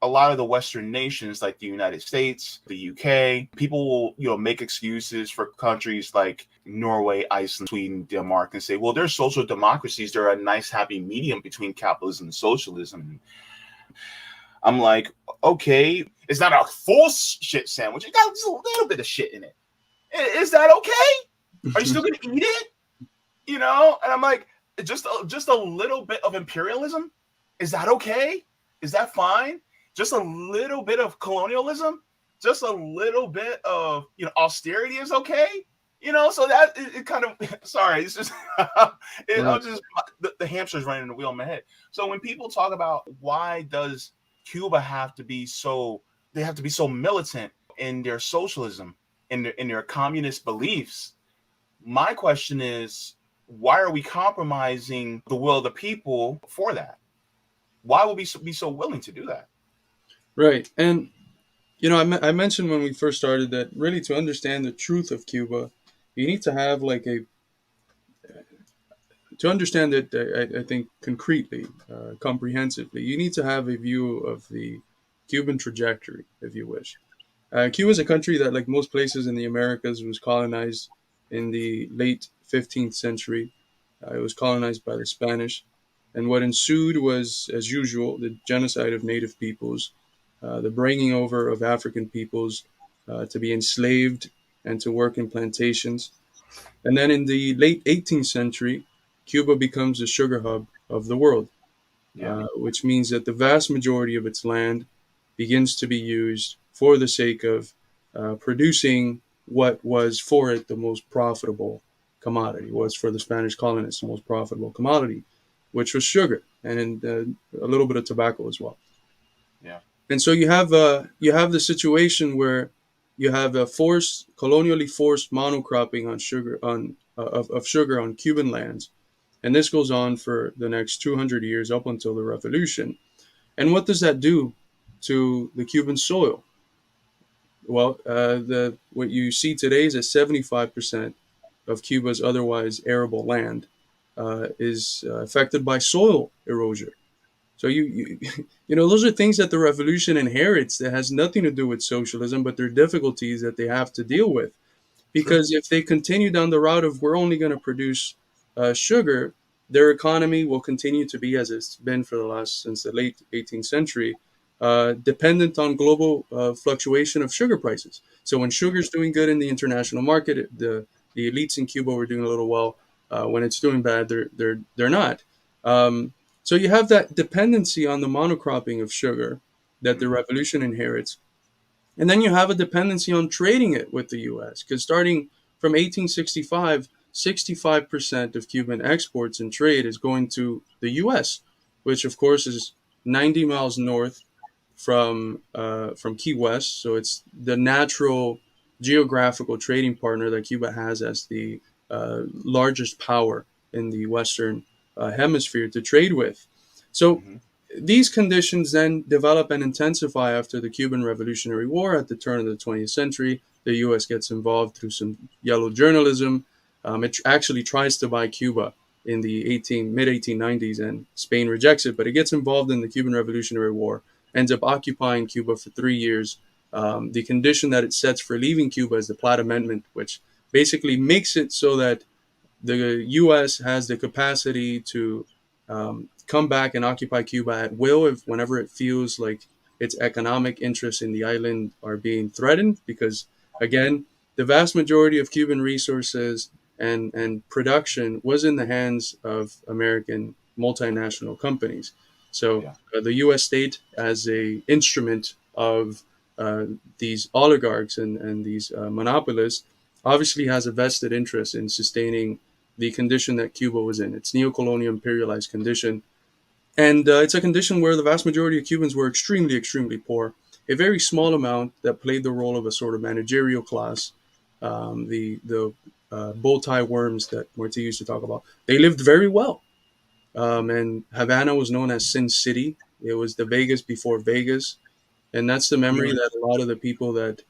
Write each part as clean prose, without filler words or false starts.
a lot of the Western nations, like the United States, the UK, people will, make excuses for countries like Norway, Iceland, Sweden, Denmark, and say, well, they're social democracies. They're a nice, happy medium between capitalism and socialism. I'm like, okay, it's not a full shit sandwich. It got just a little bit of shit in it. Is that okay? Are you still going to eat it? And I'm like, just a little bit of imperialism? Is that okay? Is that fine? Just a little bit of colonialism? Just a little bit of, austerity is okay? So that it kind of, sorry, it's just, I'm just, the hamster's running the wheel in my head. So when people talk about why does Cuba have to be so militant in their socialism, in their communist beliefs, my question is, why are we compromising the will of the people for that? Why would we be so willing to do that? Right. And, I mentioned when we first started that really to understand the truth of Cuba, you need to have to understand it, I think, concretely, comprehensively, you need to have a view of the Cuban trajectory, if you wish. Cuba is a country that, like most places in the Americas, was colonized in the late 15th century. It was colonized by the Spanish. And what ensued was, as usual, the genocide of native peoples, the bringing over of African peoples to be enslaved and to work in plantations. And then in the late 18th century, Cuba becomes the sugar hub of the world, which means that the vast majority of its land begins to be used for the sake of producing what was for it the most profitable commodity, was for the Spanish colonists the most profitable commodity, which was sugar and a little bit of tobacco as well. Yeah. And so you have the situation where you have a colonially forced monocropping on sugar of sugar on Cuban lands, and this goes on for the next 200 years up until the revolution. And what does that do to the Cuban soil? Well, what you see today is that 75% of Cuba's otherwise arable land is affected by soil erosion. So those are things that the revolution inherits that has nothing to do with socialism, but they're difficulties that they have to deal with. Because if they continue down the route of we're only going to produce sugar, their economy will continue to be, as it's been since the late 18th century, dependent on global fluctuation of sugar prices. So when sugar's doing good in the international market, the elites in Cuba were doing a little well. When it's doing bad, they're not. So you have that dependency on the monocropping of sugar that the revolution inherits. And then you have a dependency on trading it with the U.S. because starting from 1865, 65% of Cuban exports and trade is going to the U.S., which of course is 90 miles north from Key West. So it's the natural geographical trading partner that Cuba has as the largest power in the Western hemisphere to trade with. So these conditions then develop and intensify after the Cuban Revolutionary War at the turn of the 20th century. The U.S. gets involved through some yellow journalism. It actually tries to buy Cuba in the mid-1890s, and Spain rejects it, but it gets involved in the Cuban Revolutionary War, ends up occupying Cuba for 3 years. The condition that it sets for leaving Cuba is the Platt Amendment, which basically makes it so that the U.S. has the capacity to come back and occupy Cuba at will whenever it feels like its economic interests in the island are being threatened, because, again, the vast majority of Cuban resources and production was in the hands of American multinational companies. So the U.S. state, as a instrument of these oligarchs and these monopolists, obviously has a vested interest in sustaining the condition that Cuba was in, its neo-colonial imperialized condition. And it's a condition where the vast majority of Cubans were extremely, extremely poor. A very small amount that played the role of a sort of managerial class, the bow tie worms that Marti used to talk about. They lived very well. And Havana was known as Sin City. It was the Vegas before Vegas. And that's the memory that a lot of the people that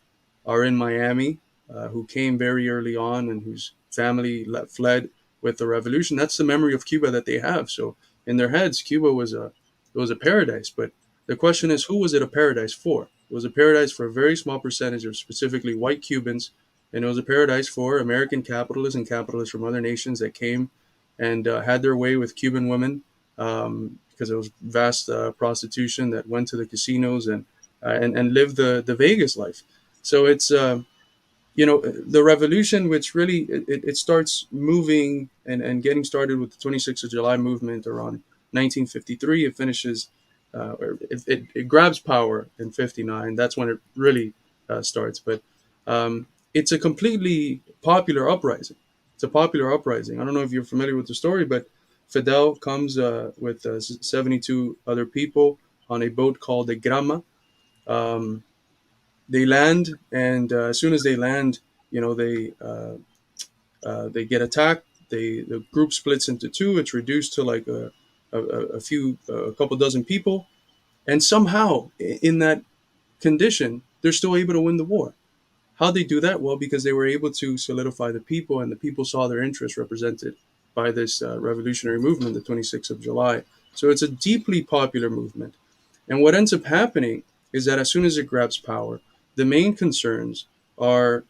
are in Miami, who came very early on and whose family fled with the revolution, that's the memory of Cuba that they have. So in their heads, Cuba was a paradise. But The question is, who was it a paradise for? It was a paradise for a very small percentage of specifically white Cubans, and it was a paradise for American capitalists and capitalists from other nations that came and had their way with Cuban women, because there was vast prostitution that went to the casinos and lived the Vegas life. So it's the revolution, which really it starts moving and getting started with the 26th of July movement around 1953. It finishes, or it grabs power in 59. That's when it really starts. But it's a completely popular uprising. It's a popular uprising. I don't know if you're familiar with the story, but Fidel comes with 72 other people on a boat called the Grama. Um, they land, and as soon as they land, they get attacked. The group splits into two. It's reduced to like a couple dozen people, and somehow in that condition, they're still able to win the war. How they do that? Well, because they were able to solidify the people, and the people saw their interests represented by this revolutionary movement, the 26th of July. So it's a deeply popular movement. And what ends up happening is that as soon as it grabs power, the main concerns are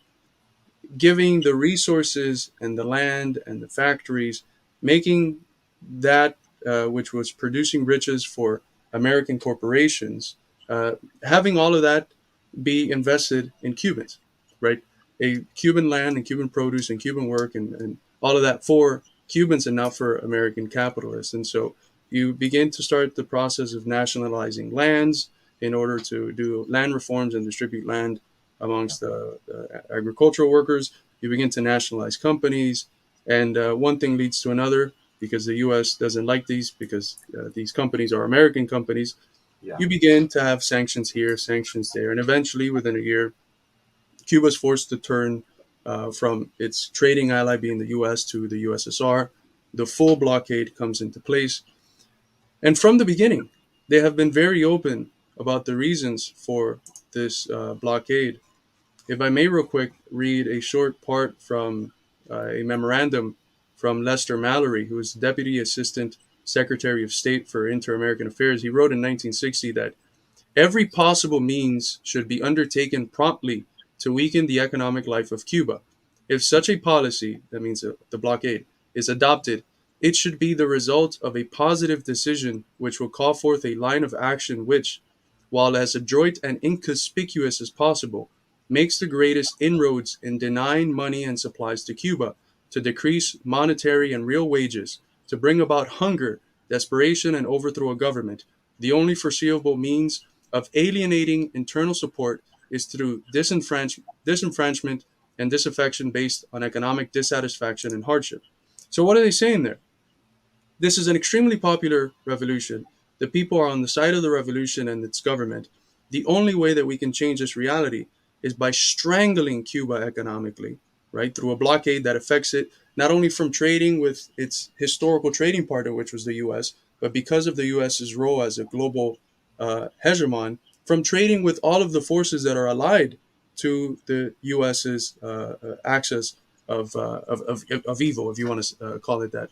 giving the resources and the land and the factories, making that which was producing riches for American corporations, having all of that be invested in Cubans, right? A Cuban land and Cuban produce and Cuban work and all of that for Cubans and not for American capitalists. And so you begin to start the process of nationalizing lands in order to do land reforms and distribute land amongst the agricultural workers. You begin to nationalize companies, and one thing leads to another because the U.S. doesn't like these because these companies are American companies. Yeah. You begin to have sanctions here, sanctions there, and eventually, within a year, Cuba's forced to turn from its trading ally being the U.S. to the USSR. The full blockade comes into place, and from the beginning, they have been very open about the reasons for this blockade. If I may, real quick, read a short part from a memorandum from Lester Mallory, who was Deputy Assistant Secretary of State for Inter-American Affairs. He wrote in 1960 that every possible means should be undertaken promptly to weaken the economic life of Cuba. If such a policy, that means the blockade, is adopted, it should be the result of a positive decision which will call forth a line of action which, while as adroit and inconspicuous as possible, makes the greatest inroads in denying money and supplies to Cuba, to decrease monetary and real wages, to bring about hunger, desperation, and overthrow a government. The only foreseeable means of alienating internal support is through disenfranchisement and disaffection based on economic dissatisfaction and hardship. So what are they saying there? This is an extremely popular revolution. The people are on the side of the revolution and its government. The only way that we can change this reality is by strangling Cuba economically, right? Through a blockade that affects it not only from trading with its historical trading partner, which was the U.S., but because of the U.S.'s role as a global hegemon, from trading with all of the forces that are allied to the U.S.'s axis of evil, if you want to call it that.